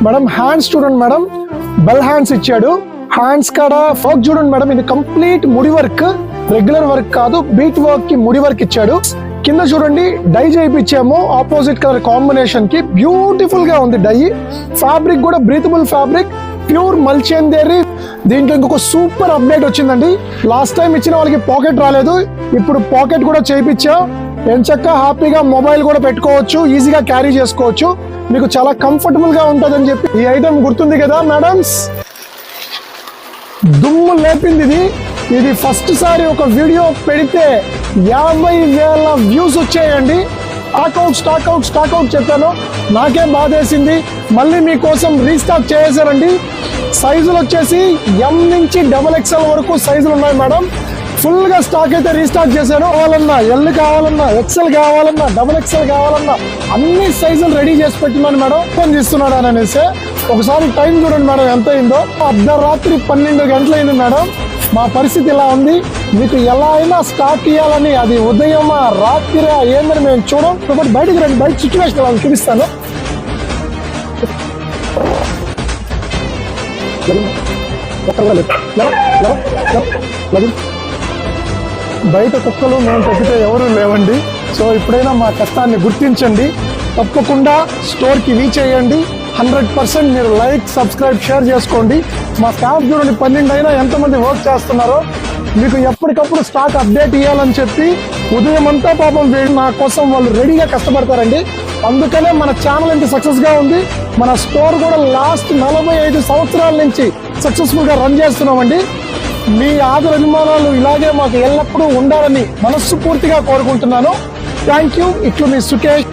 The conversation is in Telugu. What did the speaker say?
మేడం హ్యాండ్స్ చూడండి మేడం, బెల్ హ్యాండ్స్ ఇచ్చాడు. హ్యాండ్స్ కాడ వర్క్ చూడండి మేడం, ఇది కంప్లీట్ ముడి వర్క్, రెగ్యులర్ వర్క్ కాదు, బీట్ వర్క్ కి ముడి వర్క్ ఇచ్చాడు. కింద చూడండి డై చేయించాము ఆపోజిట్ కలర్ కాంబినేషన్ కి, బ్యూటిఫుల్ గా ఉంది డై. ఫ్యాబ్రిక్ కూడా బ్రీతబుల్ ఫ్యాబ్రిక్, ప్యూర్ మల్చేందేరి. దీంట్లో ఇంకొక సూపర్ అప్డేట్ వచ్చిందండి. లాస్ట్ టైం ఇచ్చిన వాళ్ళకి పాకెట్ రాలేదు, ఇప్పుడు పాకెట్ కూడా చేయించాం. ఎంచక్క హ్యాపీగా మొబైల్ కూడా పెట్టుకోవచ్చు, ఈజీగా క్యారీ చేసుకోవచ్చు, మీకు చాలా కంఫర్టబుల్ గా ఉంటుందని చెప్పి. ఈ ఐటమ్ గుర్తుంది కదా మేడమ్స్, దుమ్ము లేపింది ఇది. ఇది ఫస్ట్ సారి ఒక వీడియో పెడితే 50,000 వ్యూస్ వచ్చాయండి. స్టాక్ అవుట్ చెప్పాను, నాకే బాధేసింది. మళ్ళీ మీకోసం రీస్టాక్ చేసేసారండి. సైజులు వచ్చేసి M నుంచి XXL వరకు సైజులు ఉన్నాయి మేడం. ఫుల్ గా స్టాక్ అయితే రీస్టాక్ చేశాను. కావాలన్నా L కావాలన్నా, XL కావాలన్నా, XXL కావాలన్నా అన్ని సైజులు రెడీ చేసి పెట్టినాను మేడం. ఫోన్ చేస్తున్నాడు అని అనేసి ఒకసారి టైం చూడండి మేడం ఎంత అయిందో. అర్ధరాత్రి 12 గంటలు అయింది మేడం. మా పరిస్థితి ఇలా ఉంది. మీకు ఎలా అయినా స్టాక్ ఇవ్వాలని, అది ఉదయమా రాత్రిరా ఏందని మేము చూడం. కాబట్టి బయటకు రండి, బయట సిచ్యువేషన్ ఎలా చూపిస్తాను. బయట కుక్కలు మేము తప్పితే ఎవరు లేవండి. సో ఇప్పుడైనా మా కష్టాన్ని గుర్తించండి, తప్పకుండా స్టోర్కి రీచ్ అయ్యండి. 100% మీరు లైక్, సబ్స్క్రైబ్, షేర్ చేసుకోండి. మా స్టాఫ్ చూడండి 12 అయినా ఎంతమంది వర్క్ చేస్తున్నారో. మీకు ఎప్పటికప్పుడు స్టాక్ అప్డేట్ ఇవ్వాలని చెప్పి ఉదయం అంతా పాపం నా కోసం వాళ్ళు రెడీగా కష్టపడతారండి. అందుకనే మన ఛానల్ ఇంత సక్సెస్ గా ఉంది. మన స్టోర్ కూడా లాస్ట్ 45 సంవత్సరాల నుంచి సక్సెస్ఫుల్ గా రన్ చేస్తున్నామండి. మీ ఆదర అభిమానాలు ఇలాగే మాకు ఎల్లప్పుడూ ఉండాలని మనస్ఫూర్తిగా కోరుకుంటున్నాను. Thank you. ఇట్లు మీ సుకేష్.